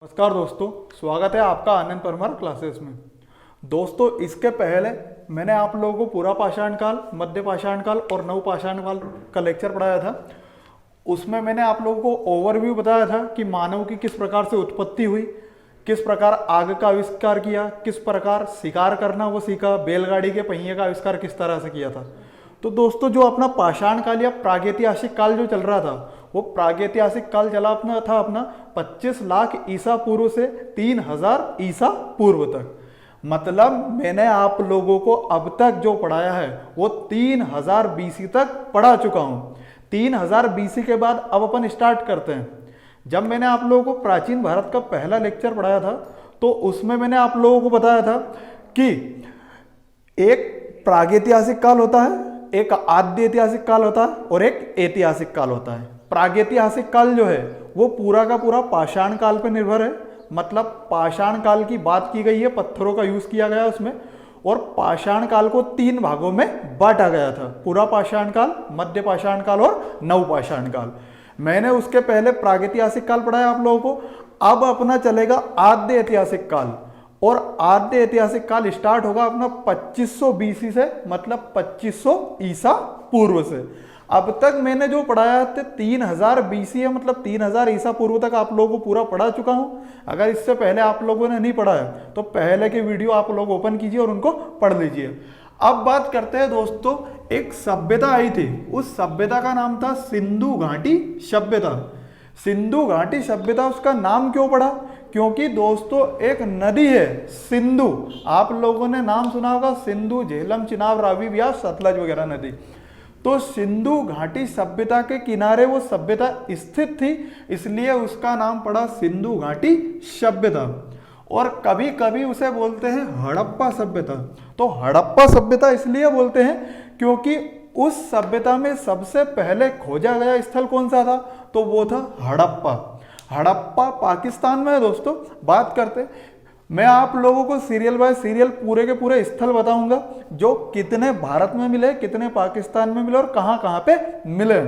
नमस्कार दोस्तों, स्वागत है आपका आनंद परमार क्लासेस में। दोस्तों, इसके पहले मैंने आप लोगों को पूरा पाषाण काल, मध्य पाषाण काल और नव पाषाण काल का लेक्चर पढ़ाया था। उसमें मैंने आप लोगों को ओवरव्यू बताया था कि मानव की किस प्रकार से उत्पत्ति हुई, किस प्रकार आग का आविष्कार किया, किस प्रकार शिकार करना वो सीखा, बैलगाड़ी के पहिए का आविष्कार किस तरह से किया था। तो दोस्तों, जो अपना पाषाण काल या प्रागैतिहासिक काल जो चल रहा था, वो प्रागैतिहासिक काल चला अपना 25 लाख ईसा पूर्व से 3000 ईसा पूर्व तक। मतलब मैंने आप लोगों को अब तक जो पढ़ाया है वो 3000 बीसी तक पढ़ा चुका हूं। 3000 बीसी के बाद अब अपन स्टार्ट करते हैं। जब मैंने आप लोगों को प्राचीन भारत का पहला लेक्चर पढ़ाया था तो उसमें मैंने आप लोगों को बताया था कि एक प्रागैतिहासिक काल होता है, एक आद्य ऐतिहासिक काल होता है और एक ऐतिहासिक काल होता है। प्रागैतिहासिक काल जो है वो पूरा का पूरा पाषाण काल पर निर्भर है। मतलब पाषाण काल की बात की गई है, पत्थरों का यूज किया गया उसमें, और पाषाण काल को 3 भागों में बांटा गया था: पूरा पाषाण काल, मध्य पाषाण काल और नव पाषाण काल। मैंने उसके पहले प्रागैतिहासिक काल पढ़ाया आप लोगों को। अब अपना चलेगा आद्य ऐतिहासिक काल, और आद्य ऐतिहासिक काल स्टार्ट होगा अपना 2500 बीसी से, मतलब 2500 ईसा पूर्व से। अब तक मैंने जो पढ़ाया था 3000 बीसी है, मतलब 3000 ईसा पूर्व तक आप लोगों को पूरा पढ़ा चुका हूं। अगर इससे पहले आप लोगों ने नहीं पढ़ा है तो पहले के वीडियो आप लोग ओपन कीजिए और उनको पढ़ लीजिए। अब बात करते हैं दोस्तों, एक सभ्यता आई थी, उस सभ्यता का नाम था सिंधु घाटी सभ्यता। सिंधु घाटी सभ्यता, उसका नाम क्यों पड़ा? क्योंकि दोस्तों एक नदी है सिंधु, आप लोगों ने नाम सुना होगा, सिंधु, झेलम, चिनाब, रावी, ब्यास, सतलज वगैरह नदी। तो सिंधु घाटी सभ्यता के किनारे वो सभ्यता स्थित थी, इसलिए उसका नाम पड़ा सिंधु घाटी सभ्यता। और कभी कभी उसे बोलते हैं हड़प्पा सभ्यता। तो हड़प्पा सभ्यता इसलिए बोलते हैं क्योंकि उस सभ्यता में सबसे पहले खोजा गया स्थल कौन सा था? तो वो था हड़प्पा। हड़प्पा पाकिस्तान में है दोस्तों। बात करते, मैं आप लोगों को सीरियल बाय सीरियल पूरे के पूरे स्थल बताऊंगा, जो कितने भारत में मिले, कितने पाकिस्तान में मिले और कहां कहां पे मिले।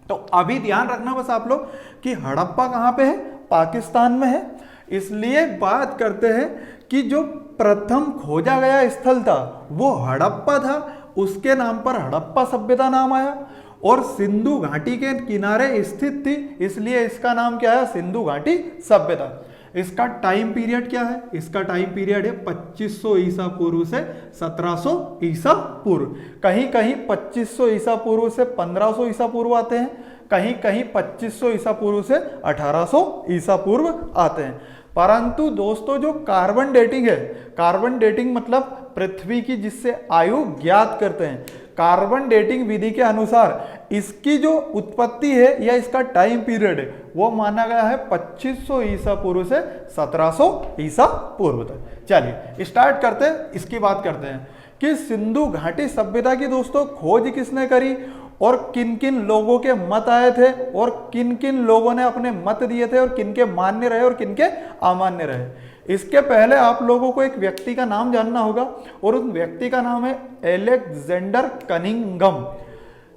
तो अभी ध्यान रखना बस आप लोग कि हड़प्पा कहां पे है, पाकिस्तान में है। इसलिए बात करते हैं कि जो प्रथम खोजा गया स्थल था वो हड़प्पा था, उसके नाम पर हड़प्पा सभ्यता नाम आया, और सिंधु घाटी के किनारे स्थित थी, इसलिए इसका नाम क्या है? सिंधु घाटी सभ्यता। इसका टाइम पीरियड क्या है? इसका टाइम पीरियड है 2500 ईसा पूर्व से 1700 ईसा पूर्व। कहीं कहीं 2500 ईसा पूर्व से 1500 ईसा पूर्व आते हैं, कहीं कहीं 2500 ईसा पूर्व से 1800 ईसा पूर्व आते हैं। परंतु दोस्तों, जो कार्बन डेटिंग है, कार्बन डेटिंग मतलब पृथ्वी की जिससे आयु ज्ञात करते हैं, कार्बन डेटिंग विधि के अनुसार इसकी जो उत्पत्ति है या इसका टाइम पीरियड है वो माना गया है 2500 ईसा पूर्व से 1700 ईसा पूर्व तक। चलिए स्टार्ट करते हैं, इसकी बात करते हैं कि सिंधु घाटी सभ्यता की दोस्तों खोज किसने करी और किन किन लोगों के मत आए थे और किन किन लोगों ने अपने मत दिए थे और किन के मान्य रहे और किन के अमान्य रहे। इसके पहले आप लोगों को एक व्यक्ति का नाम जानना होगा, और उस व्यक्ति का नाम है अलेक्जेंडर कनिंघम,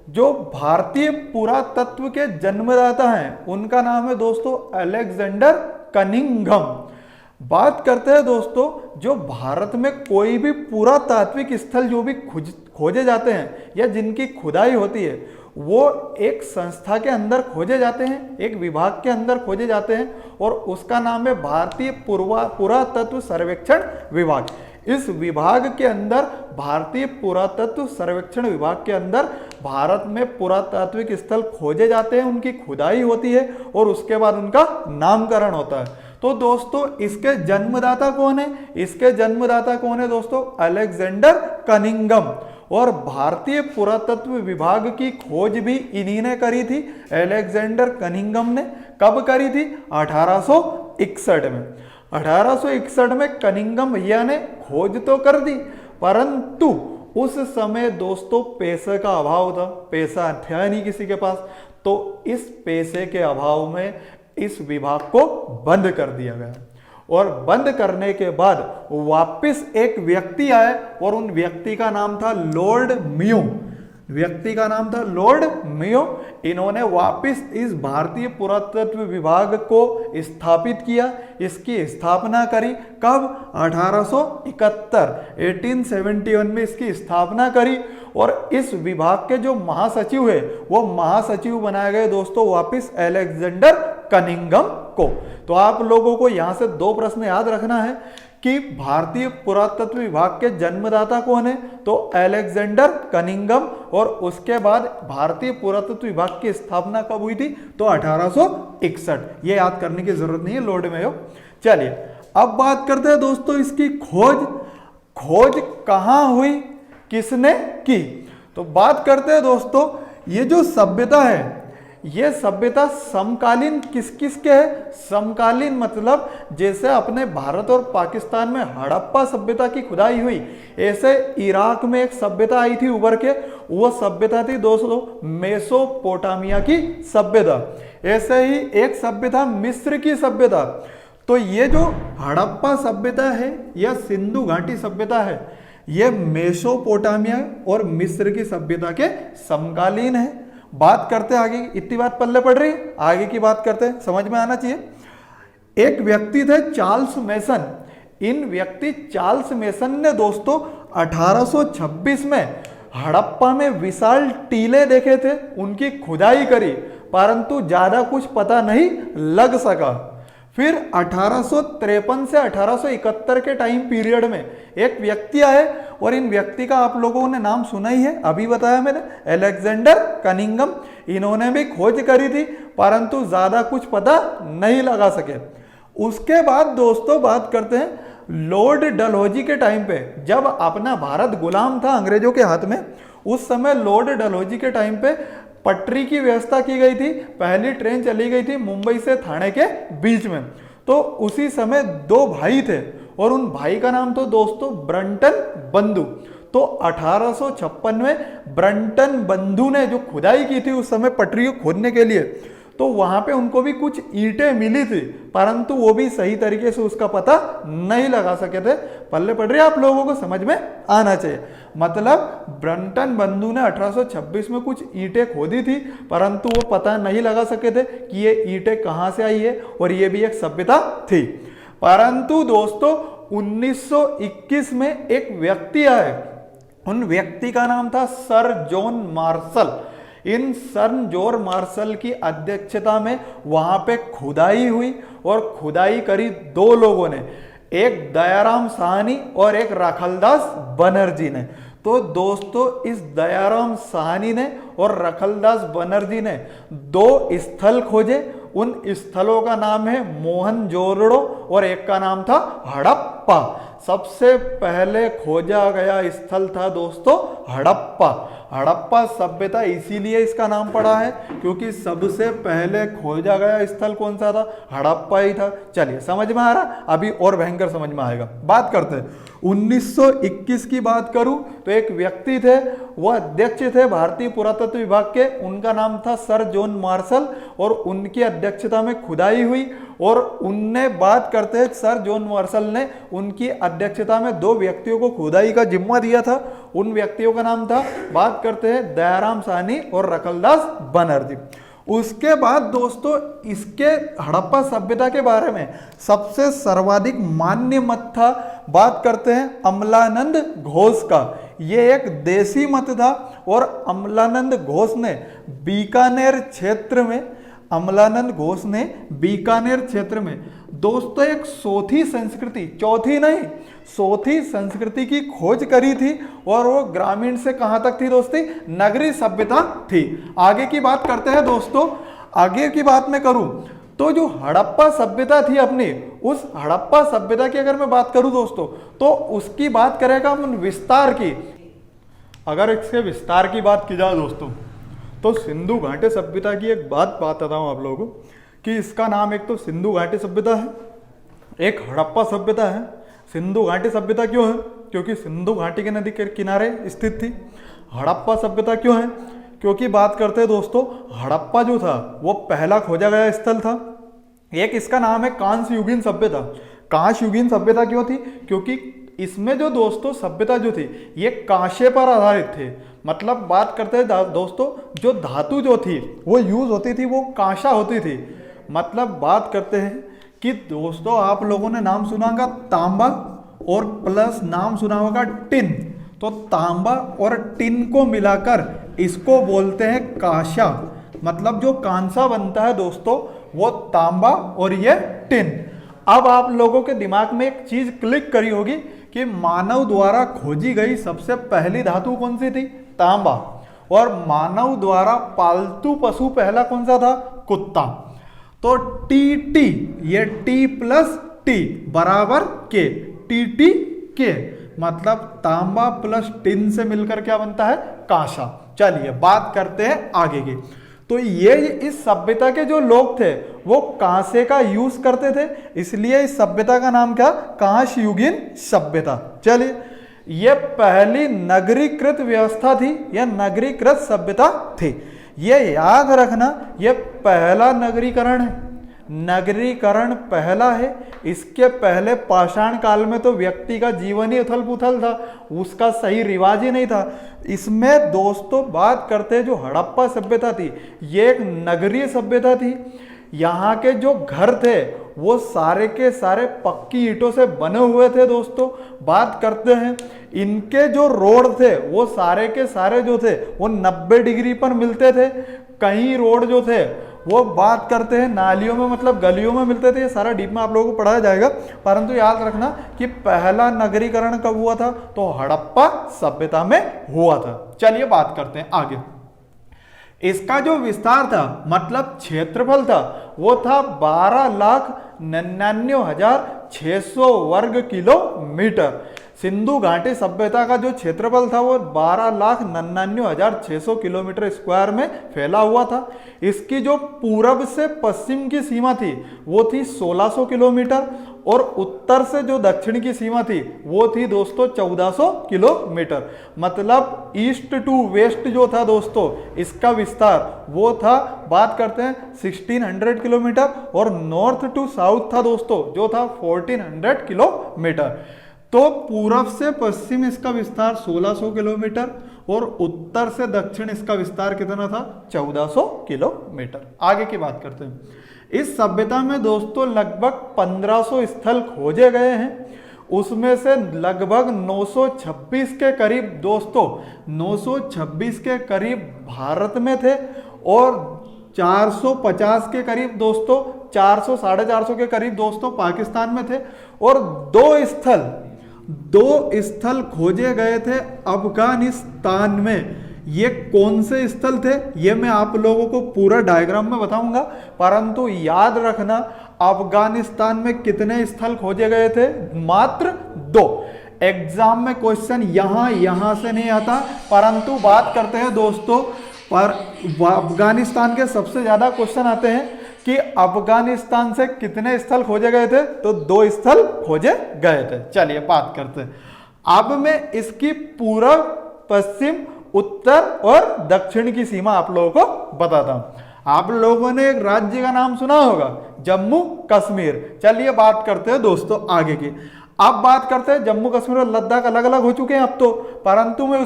जो भारतीय पुरातत्व के जन्मदाता हैं। उनका नाम है दोस्तों अलेक्जेंडर कनिंघम। बात करते हैं दोस्तों, जो भारत में कोई भी पुरातात्विक स्थल जो भी खोजे जाते हैं या जिनकी खुदाई होती है वो एक संस्था के अंदर खोजे जाते हैं, एक विभाग के अंदर खोजे जाते हैं, और उसका नाम है भारतीय पुरातत्व सर्वेक्षण विभाग। इस विभाग के अंदर, भारतीय पुरातत्व सर्वेक्षण विभाग के अंदर भारत में पुरातात्विक स्थल खोजे जाते हैं, उनकी खुदाई होती है और उसके बाद उनका नामकरण होता है। तो दोस्तों इसके जन्मदाता कौन है? इसके जन्मदाता कौन है दोस्तों? Alexander Cunningham. और भारतीय पुरातत्व विभाग की खोज भी इन्हीं ने करी थी, अलेक्जेंडर कनिंघम ने। कब करी थी? 1861 में। 1861 में कनिंघम भैया ने खोज तो कर दी, परंतु उस समय दोस्तों पैसे का अभाव था, पैसा था नहीं किसी के पास। तो इस पैसे के अभाव में इस विभाग को बंद कर दिया गया, और बंद करने के बाद वापस एक व्यक्ति आए और उन व्यक्ति का नाम था लॉर्ड म्यू। व्यक्ति का नाम था लॉर्ड मेयो। इन्होंने वापस इस भारतीय पुरातत्व विभाग को स्थापित किया। इसकी स्थापना करी कब? 1871 में इसकी स्थापना करी। और इस विभाग के जो महासचिव है वो महासचिव बनाए गए दोस्तों वापस अलेक्जेंडर कनिंघम को। तो आप लोगों को यहां से दो प्रश्न याद रखना है कि भारतीय पुरातत्व विभाग के जन्मदाता कौन है? तो अलेक्जेंडर कनिंघम। और उसके बाद भारतीय पुरातत्व विभाग की स्थापना कब हुई थी? तो 1861। ये याद करने की जरूरत नहीं है, लॉर्ड मेयो। चलिए अब बात करते हैं दोस्तों इसकी खोज कहां हुई, किसने की? तो बात करते हैं दोस्तों ये जो सभ्यता है ये सभ्यता समकालीन किस किस के है? समकालीन मतलब जैसे अपने भारत और पाकिस्तान में हड़प्पा सभ्यता की खुदाई हुई, ऐसे इराक में एक सभ्यता आई थी उभर के, वो सभ्यता थी दोस्तों मेसोपोटामिया की सभ्यता। ऐसे ही एक सभ्यता मिस्र की सभ्यता। तो ये जो हड़प्पा सभ्यता है या सिंधु घाटी सभ्यता है ये मेसोपोटामिया और मिस्र की सभ्यता के समकालीन है। बात करते हैं आगे, इतनी बात पल्ले पड़ रही है, आगे की बात करते हैं, समझ में आना चाहिए। एक व्यक्ति थे चार्ल्स मेसन। इन व्यक्ति चार्ल्स मेसन ने दोस्तों 1826 में हड़प्पा में विशाल टीले देखे थे, उनकी खुदाई करी, परंतु ज्यादा कुछ पता नहीं लग सका। फिर 1853 से 1871 के टाइम पीरियड में एक व्यक्ति आए और इन व्यक्ति का आप लोगों ने नाम सुना ही है, अभी बताया मैंने, अलेक्जेंडर कनिंघम। इन्होंने भी खोज करी थी परंतु ज्यादा कुछ पता नहीं लगा सके। उसके बाद दोस्तों बात करते हैं लॉर्ड डलहौजी के टाइम पे, जब अपना भारत गुलाम था अंग्रेजों के हाथ में, उस समय लॉर्ड डलहौजी के टाइम पे पटरी की व्यवस्था की गई थी। पहली ट्रेन चली गई थी मुंबई से ठाणे के बीच में। तो उसी समय दो भाई थे और उन भाई का नाम तो दोस्तों ब्रंटन बंधु। तो 1856 में ब्रंटन बंधु ने जो खुदाई की थी उस समय पटरी को खोदने के लिए, तो वहां पे उनको भी कुछ ईंटें मिली थी परंतु वो भी सही तरीके से उसका पता नहीं लगा सके थे। पल्ले पड़ रही है, आप लोगों को समझ में आना चाहिए। मतलब ब्रंटन बंधु ने 1826 में कुछ ईंटें खोदी थी परंतु वो पता नहीं लगा सके थे कि ये ईंटें कहां से आई है और ये भी एक सभ्यता थी। परंतु दोस्तों 1921 में एक व्यक्ति आए, उन व्यक्ति का नाम था सर जॉन मार्शल। इन सर जॉन मार्शल की अध्यक्षता में वहां पे खुदाई हुई और खुदाई करी दो लोगों ने, एक दयाराम साहनी और एक रखलदास बनर्जी ने। तो दोस्तों इस दयाराम साहनी ने और रखलदास बनर्जी ने दो स्थल खोजे। उन स्थलों का नाम है मोहनजोदड़ो और एक का नाम था हड़प्पा। सबसे पहले खोजा गया स्थल था दोस्तों हड़प्पा। हड़प्पा सभ्यता इसीलिए इसका नाम पड़ा है क्योंकि सबसे पहले खोजा गया स्थल कौन सा था? हड़प्पा ही था। चलिए समझ में आ रहा, अभी और भयंकर समझ में आएगा। बात करते हैं 1921 की बात करूं तो एक व्यक्ति थे, वह अध्यक्ष थे भारतीय पुरातत्व विभाग के, उनका नाम था सर जॉन मार्शल और उनकी अध्यक्षता में खुदाई हुई। और उनने बात करते हैं सर जॉन मार्शल ने उनकी अध्यक्षता में दो व्यक्तियों को खुदाई का जिम्मा दिया था। उन व्यक्तियों का नाम था, बात करते हैं दयाराम साहनी और रखलदास बनर्जी। उसके बाद दोस्तों इसके हड़प्पा सभ्यता के बारे में सबसे सर्वाधिक मान्य मत था, बात करते हैं अमलानंद घोष का। ये एक देसी मत था और अमलानंद घोष ने बीकानेर क्षेत्र में, अमलानंद घोष ने बीकानेर क्षेत्र में दोस्तों एक चौथी संस्कृति, चौथी नहीं चौथी संस्कृति की खोज करी थी और वो ग्रामीण से कहां तक थी दोस्ती? नगरी सभ्यता थी। आगे की बात करते हैं दोस्तों, आगे की बात मैं करूं तो जो हड़प्पा सभ्यता थी अपनी, उस हड़प्पा सभ्यता की अगर मैं बात करूं दोस्तों तो उसकी बात करेगा हम विस्तार की। अगर इसके विस्तार की बात की जाए दोस्तों तो सिंधु घाटी सभ्यता की एक बात बताता हूं आप लोगों को कि इसका नाम एक तो सिंधु घाटी सभ्यता है, एक हड़प्पा सभ्यता है। सिंधु घाटी सभ्यता क्यों है? क्योंकि सिंधु घाटी के नदी के किनारे स्थित थी। हड़प्पा सभ्यता क्यों है? क्योंकि बात करते हैं दोस्तों हड़प्पा जो था वो पहला खोजा गया स्थल था। एक इसका नाम है कांस्य युगीन सभ्यता। कांस्य युगीन सभ्यता क्यों थी? क्योंकि इसमें जो दोस्तों सभ्यता जो थी ये कांसे पर आधारित थे। मतलब बात करते हैं दोस्तों, जो धातु जो थी वो यूज होती थी वो कांसा होती थी। मतलब बात करते हैं कि दोस्तों आप लोगों ने नाम सुना होगा तांबा और प्लस नाम सुना होगा टिन। तो तांबा और टिन को मिलाकर इसको बोलते हैं कांसा। मतलब जो कांसा बनता है दोस्तों वो तांबा और ये टिन। अब आप लोगों के दिमाग में एक चीज क्लिक करी होगी कि मानव द्वारा खोजी गई सबसे पहली धातु कौन सी थी? तांबा। और मानव द्वारा पालतू पशु पहला कौन सा था? कुत्ता। तो टी टी, ये टी प्लस टी बराबर के, टी टी के, मतलब तांबा प्लस टिन से मिलकर क्या बनता है? कांसा। चलिए बात करते हैं आगे की। तो ये इस सभ्यता के जो लोग थे वो कांसे का यूज करते थे, इसलिए इस सभ्यता का नाम क्या? कांस्य युगीन सभ्यता। चलिए, ये पहली नगरीकृत व्यवस्था थी या नगरीकृत सभ्यता थी। ये याद रखना, ये पहला नगरीकरण है, नगरीकरण पहला है। इसके पहले पाषाण काल में तो व्यक्ति का जीवन ही उथल पुथल था, उसका सही रिवाज ही नहीं था। इसमें दोस्तों बात करते हैं जो हड़प्पा सभ्यता थी, ये एक नगरीय सभ्यता थी। यहाँ के जो घर थे वो सारे के सारे पक्की ईंटों से बने हुए थे दोस्तों। बात करते हैं इनके जो रोड थे वो सारे के सारे जो थे वो 90 डिग्री पर मिलते थे। कई रोड जो थे वो बात करते हैं नालियों में, मतलब गलियों में मिलते थे। ये सारा डीप में आप लोगों को पढ़ाया जाएगा, परंतु याद रखना कि पहला नगरीकरण कब हुआ था? तो हड़प्पा सभ्यता में हुआ था। चलिए बात करते हैं आगे। इसका जो विस्तार था, मतलब क्षेत्रफल था, वो था 12,99,600 वर्ग किलोमीटर। सिंधु घाटी सभ्यता का जो क्षेत्रफल था वो 12,99,600 किलोमीटर स्क्वायर में फैला हुआ था। इसकी जो पूरब से पश्चिम की सीमा थी वो थी 1600 किलोमीटर और उत्तर से जो दक्षिण की सीमा थी वो थी दोस्तों 1400 किलोमीटर। मतलब ईस्ट टू वेस्ट जो था दोस्तों इसका विस्तार वो था, बात करते हैं 1600 किलोमीटर, और नॉर्थ टू साउथ था दोस्तों जो था 1400 किलोमीटर। तो पूरब से पश्चिम इसका विस्तार 1600 किलोमीटर और उत्तर से दक्षिण इसका विस्तार कितना था? 1400 किलोमीटर। आगे की बात करते हैं। इस सभ्यता में दोस्तों लगभग 1500 स्थल खोजे गए हैं। उसमें से लगभग 926 के करीब दोस्तों 926 के करीब भारत में थे और 450 के करीब दोस्तों 400 साढ़े 400 के करीब दोस्तों पाकिस्तान में थे। और दो स्थल खोजे गए थे अफगानिस्तान में। ये कौन से स्थल थे ये मैं आप लोगों को पूरा डायग्राम में बताऊंगा, परंतु याद रखना अफगानिस्तान में कितने स्थल खोजे गए थे? मात्र 2। एग्जाम में क्वेश्चन यहां से नहीं आता, परंतु बात करते हैं दोस्तों पर अफगानिस्तान के सबसे ज्यादा क्वेश्चन आते हैं कि अफगानिस्तान से कितने स्थल खोजे गए थे? तो 2 स्थल खोजे गए थे। चलिए बात करते हैं। अब मैं इसकी पूर्व, पश्चिम, उत्तर और दक्षिण की सीमा आप लोगों को बताता हूं। आप लोगों ने एक राज्य का नाम सुना होगा, जम्मू कश्मीर। चलिए बात करते हैं दोस्तों आगे की। अब बात करते हैं, जम्मू कश्मीर और लद्दाख अलग अलग हो चुके हैं अब तो, परंतु मैं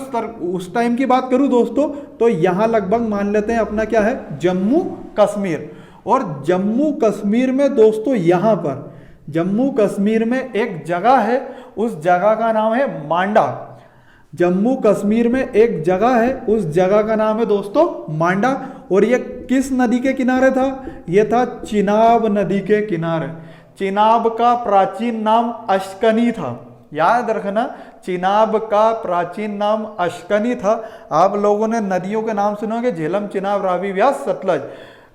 उस टाइम की बात करूं दोस्तों तो यहां लगभग मान लेते हैं अपना क्या है? जम्मू कश्मीर। और जम्मू कश्मीर में दोस्तों यहां पर जम्मू कश्मीर में एक जगह है, उस जगह का नाम है मांडा। जम्मू कश्मीर में एक जगह है, उस जगह का नाम है दोस्तों मांडा। और ये किस नदी के किनारे था? ये था चिनाब नदी के किनारे। चिनाब का प्राचीन नाम अश्कनी था। याद रखना, चिनाब का प्राचीन नाम अश्कनी था। आप लोगों ने नदियों के नाम सुने होंगे, झेलम, चिनाब, रावी, व्यास, सतलज।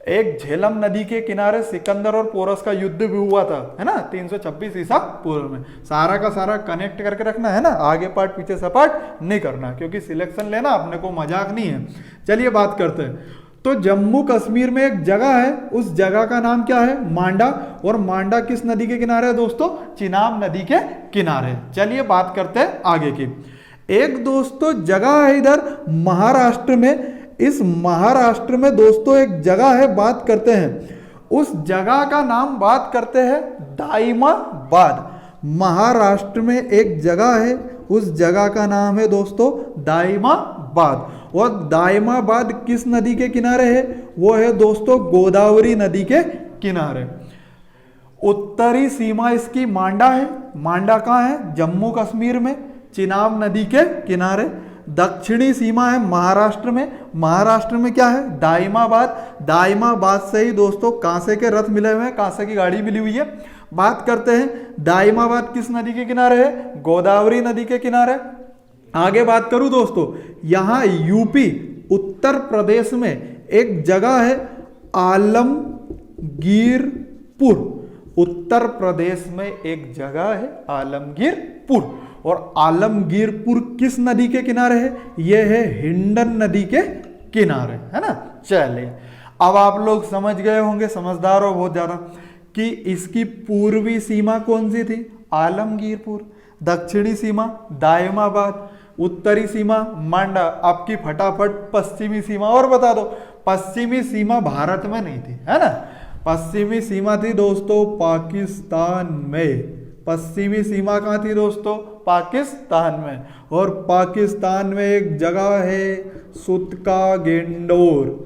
एक झेलम नदी के किनारे सिकंदर और पोरस का युद्ध भी हुआ था, है ना, 326 ईसा पूर्व में। सारा का सारा कनेक्ट करके रखना है ना, आगे पार्ट पीछे सा पार्ट नहीं करना, क्योंकि सिलेक्शन लेना अपने को मजाक नहीं है। चलिए बात करते हैं। तो जम्मू कश्मीर में एक जगह है, उस जगह का नाम क्या है? मांडा। और मांडा किस नदी के किनारे है दोस्तों? चिनाब नदी के किनारे। चलिए बात करते हैं आगे की। एक दोस्तों जगह है इधर महाराष्ट्र में। इस महाराष्ट्र में दोस्तों एक जगह है, बात करते हैं उस जगह का नाम, बात करते हैं दाइमाबाद। महाराष्ट्र में एक जगह है, उस जगह का नाम है दोस्तों दाइमाबाद। और दाइमाबाद किस नदी के किनारे है? वो है दोस्तों गोदावरी नदी के किनारे। उत्तरी सीमा इसकी मांडा है। मांडा कहाँ है? जम्मू कश्मीर में, चिनाब नदी के किनारे। दक्षिणी सीमा है महाराष्ट्र में। महाराष्ट्र में क्या है? दाइमाबाद। दाइमाबाद से ही दोस्तों कांसे के रथ मिले हुए हैं, कांसे की गाड़ी मिली हुई है। बात करते हैं दाइमाबाद किस नदी के किनारे है? गोदावरी नदी के किनारे। आगे बात करूं दोस्तों, यहां यूपी उत्तर प्रदेश में एक जगह है आलमगीरपुर। उत्तर प्रदेश में एक जगह है आलमगीरपुर। और आलमगीरपुर किस नदी के किनारे है? यह है हिंडन नदी के किनारे, है ना। चलिए, अब आप लोग समझ गए होंगे, समझदार हो बहुत ज्यादा, कि इसकी पूर्वी सीमा कौन सी थी? आलमगीरपुर। दक्षिणी सीमा दाइमाबाद। उत्तरी सीमा मांडा। आपकी फटाफट पश्चिमी सीमा और बता दो। पश्चिमी सीमा भारत में नहीं थी, है ना। पश्चिमी सीमा थी दोस्तों पाकिस्तान में। पश्चिमी सीमा कहाँ थी दोस्तों? पाकिस्तान में। और पाकिस्तान में एक जगह है सुतका गेंडोर।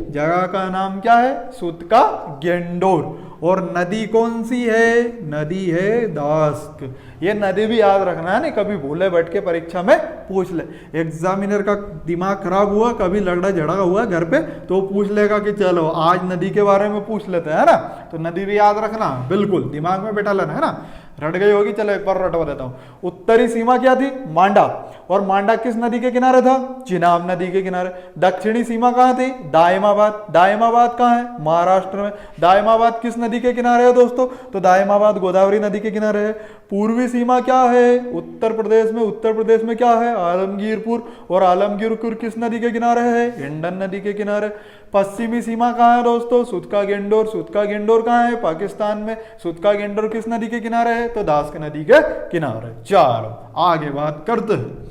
जगह का नाम क्या है? सुतका गेंडोर। और नदी कौन सी है? नदी है दास्क। ये नदी भी याद रखना है, नहीं कभी भूले बैठ के परीक्षा में पूछ ले। एग्जामिनर का दिमाग खराब हुआ, कभी लड़ाई झगड़ा हुआ घर पे, तो पूछ लेगा कि चलो आज नदी के बारे में पूछ लेते हैं, है ना। तो नदी भी याद रखना, बिल्कुल दिमाग में बैठा लेना, है ना। रट गई होगी, चलो एक बार रटवा देता हूं। उत्तरी सीमा क्या थी? मांडा। और मांडा किस नदी के किनारे था? चिनाब नदी के किनारे। दक्षिणी सीमा कहाँ थी? दाइमाबाद। दाइमाबाद कहाँ है? महाराष्ट्र में। दाइमाबाद किस नदी के किनारे है दोस्तों? तो दाइमाबाद गोदावरी नदी के किनारे है। पूर्वी सीमा क्या है? उत्तर प्रदेश में। उत्तर प्रदेश में क्या है? आलमगीरपुर। और आलमगीरपुर किस नदी के किनारे है? हिंडन नदी के किनारे। पश्चिमी सीमा कहाँ है दोस्तों? सुतका गेंडोर। सुतका गेंडोर कहाँ है? पाकिस्तान में। सुतका गेंडोर किस नदी के किनारे है? तो दास्क नदी के किनारे। चलो आगे बात करते हैं।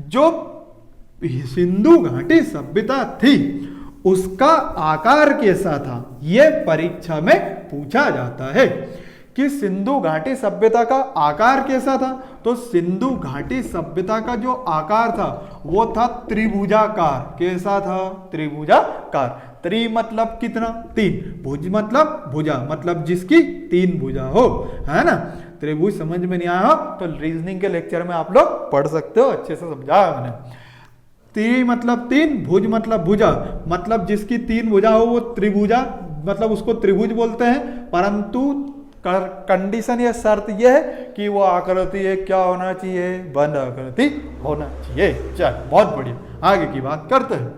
जो सिंधु घाटी सभ्यता थी उसका आकार कैसा था? यह परीक्षा में पूछा जाता है कि सिंधु घाटी सभ्यता का आकार कैसा था। तो सिंधु घाटी सभ्यता का जो आकार था वो था त्रिभुजाकार। कैसा था? त्रिभुजाकार। त्रि मतलब कितना? तीन। भुज मतलब भुजा, मतलब जिसकी तीन भुजा हो, है ना। त्रिभुज समझ में नहीं आया हो तो रीजनिंग के लेक्चर में आप लोग पढ़ सकते हो, अच्छे से समझाया मैंने। त्रि मतलब तीन, भुज मतलब भुजा, मतलब जिसकी तीन भुजा हो वो त्रिभुजा, मतलब उसको त्रिभुज बोलते हैं। परंतु कंडीशन या शर्त यह है कि वो आकृति है क्या होना चाहिए? बंद आकृति होना चाहिए। चल बहुत बढ़िया, आगे की बात करते हैं।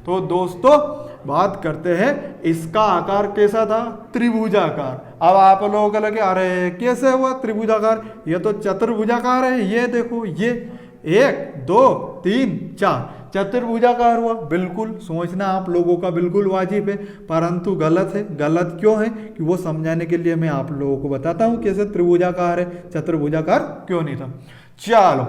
तो दोस्तों बात करते हैं इसका आकार कैसा था? त्रिभुजाकार। अब आप लोगों को लगे अरे कैसे हुआ त्रिभुजाकार? ये तो चतुर्भुजाकार है। ये देखो, ये 1 2 3 4 चतुर्भुजाकार हुआ। बिल्कुल सोचना आप लोगों का बिल्कुल वाजिब है, परंतु गलत है। गलत क्यों है कि वो समझाने के लिए मैं आप लोगों को बताता हूं कैसे त्रिभुजाकार है, चतुर्भुजाकार क्यों नहीं था। चलो,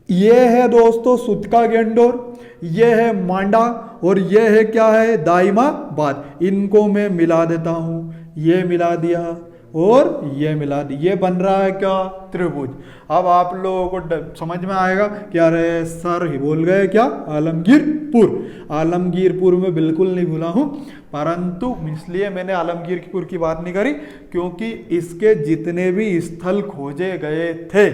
ये है दोस्तों सुतका गेंडोर, ये है मांडा और ये है क्या है? दाइमाबाद। इनको मैं मिला देता हूं, ये मिला दिया और ये मिला दी, ये बन रहा है क्या? त्रिभुज। अब आप लोगों को समझ में आएगा कि अरे सर ही बोल गए क्या? आलमगीरपुर। आलमगीरपुर में बिल्कुल नहीं भूला हूं, परंतु इसलिए मैंने आलमगीरपुर की बात नहीं करी क्योंकि इसके जितने भी स्थल खोजे गए थे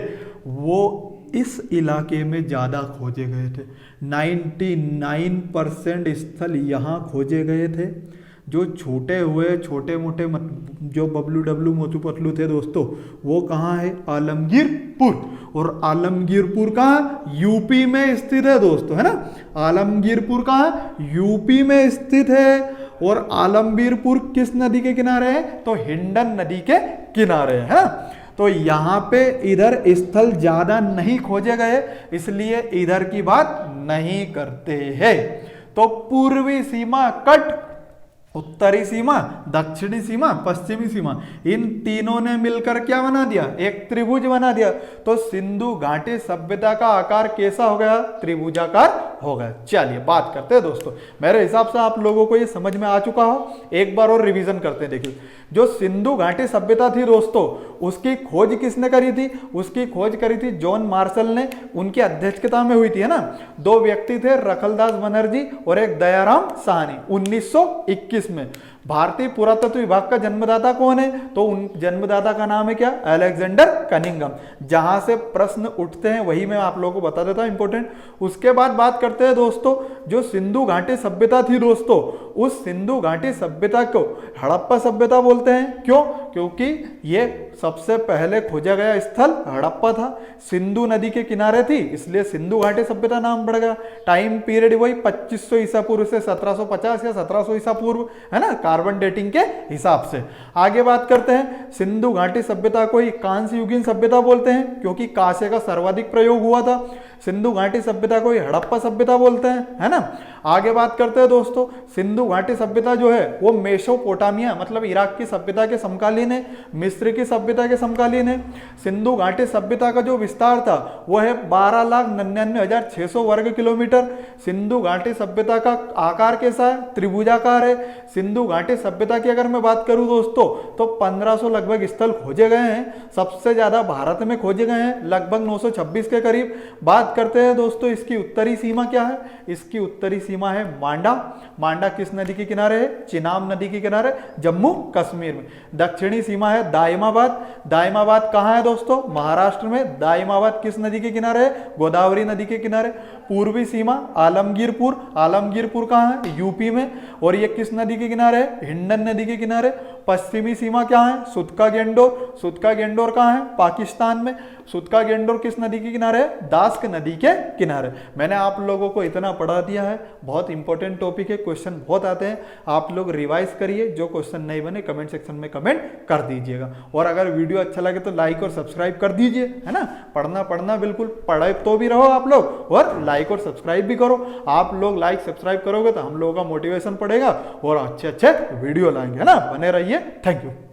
वो इस इलाके में ज़्यादा खोजे गए थे। 99% स्थल यहाँ खोजे गए थे। जो छूटे हुए छोटे मोटे जो बबलू डब्लू मोचू पतलू थे दोस्तों, वो कहाँ है? आलमगीरपुर। और आलमगीरपुर कहाँ? यूपी में स्थित है दोस्तों, है ना। आलमगीरपुर कहाँ? यूपी में स्थित है। और आलमगीरपुर किस नदी के किनारे है? तो हिंडन नदी के किनारे है ना। तो यहाँ पे इधर स्थल ज्यादा नहीं खोजे गए, इसलिए इधर की बात नहीं करते हैं। तो पूर्वी सीमा कट, उत्तरी सीमा, दक्षिणी सीमा, पश्चिमी सीमा, इन तीनों ने मिलकर क्या बना दिया? एक त्रिभुज बना दिया। तो सिंधु घाटी सभ्यता का आकार कैसा हो गया? त्रिभुजाकार होगा। चलिए बात करते हैं दोस्तों, मेरे हिसाब से आप लोगों को ये समझ में आ चुका हो, एक बार और रिवीजन करते हैं। देखिए जो सिंधु घाटी सभ्यता थी दोस्तों, उसकी खोज किसने करी थी? उसकी खोज करी थी जॉन मार्शल ने, उनकी अध्यक्षता में हुई थी, है ना। दो व्यक्ति थे, रखलदास बनर्जी और एक दयाराम साहनी, 1921 में। भारतीय पुरातत्व विभाग का जन्मदाता कौन है? तो उन जन्मदाता का नाम है क्या? Alexander Cunningham. जहां से प्रश्न उठते हैं वही मैं आप लोगों को बता देता हूं, इंपॉर्टेंट। उसके बाद बात करते हैं दोस्तों, जो सिंधु घाटी सभ्यता थी दोस्तों, उस सिंधु घाटी सभ्यता को हड़प्पा सभ्यता बोलते हैं। क्यों? क्योंकि ये सबसे पहले खोजा गया स्थल हड़प्पा था, सिंधु नदी के किनारे थी, इसलिए सिंधु घाटी सभ्यता नाम पड़ गया। टाइम पीरियड वही 2500 ईसा पूर्व से 1750 या 1700 ईसा पूर्व, है ना, कार्बन डेटिंग के हिसाब से। आगे बात करते हैं, सिंधु घाटी सभ्यता को ही कांस्य युगीन सभ्यता बोलते हैं, क्योंकि कांसे का सर्वाधिक प्रयोग हुआ था। सिंधु घाटी सभ्यता को ही हड़प्पा सभ्यता बोलते हैं, है ना। आगे बात करते हैं दोस्तों, सिंधु घाटी सभ्यता जो है वो मेसोपोटामिया मतलब इराक की सभ्यता के समकालीन है, मिस्र की सभ्यता के समकालीन है। सिंधु घाटी सभ्यता का जो विस्तार था वो है 12,99,600 वर्ग किलोमीटर। सिंधु घाटी सभ्यता का आकार कैसा है? त्रिभुजाकार है। सिंधु घाटी सभ्यता की अगर मैं बात करूं दोस्तों, तो 1500 लगभग स्थल खोजे गए हैं, सबसे ज्यादा भारत में खोजे गए हैं, लगभग 926 के करीब। बात करते हैं दोस्तों, इसकी उत्तरी सीमा क्या है? इसकी उत्तरी सीमा है मांडा। मांडा किस नदी के किनारे है? चिनाब नदी के किनारे, जम्मू कश्मीर में। दक्षिणी सीमा है दाइमाबाद। दाइमाबाद कहाँ है दोस्तों? महाराष्ट्र में। दाइमाबाद किस नदी के किनारे है? गोदावरी नदी के किनारे। पूर्वी सीमा आलमगीरपुर। आलमगीरपुर कहाँ है? यूपी में। और ये किस नदी के किनारे है? हिंडन नदी के किनारे। पश्चिमी सीमा क्या है? सुतका गेंडोर। सुतका गेंडोर कहाँ है? पाकिस्तान में। सुतका गेंडोर किस नदी के किनारे है? दास्क नदी के किनारे। मैंने आप लोगों को इतना पढ़ा दिया है, बहुत इंपॉर्टेंट टॉपिक है, क्वेश्चन बहुत आते हैं, आप लोग रिवाइज करिए। जो क्वेश्चन नहीं बने कमेंट सेक्शन में कमेंट कर दीजिएगा, और अगर वीडियो अच्छा लगे तो लाइक और सब्सक्राइब कर दीजिए, है ना। पढ़ना बिल्कुल पढ़े तो भी रहो आप लोग, और लाइक और सब्सक्राइब भी करो। आप लोग लाइक सब्सक्राइब करोगे तो हम लोगों का मोटिवेशन बढ़ेगा और अच्छे अच्छे वीडियो लाएंगे, है ना। बने रहिए। Thank you.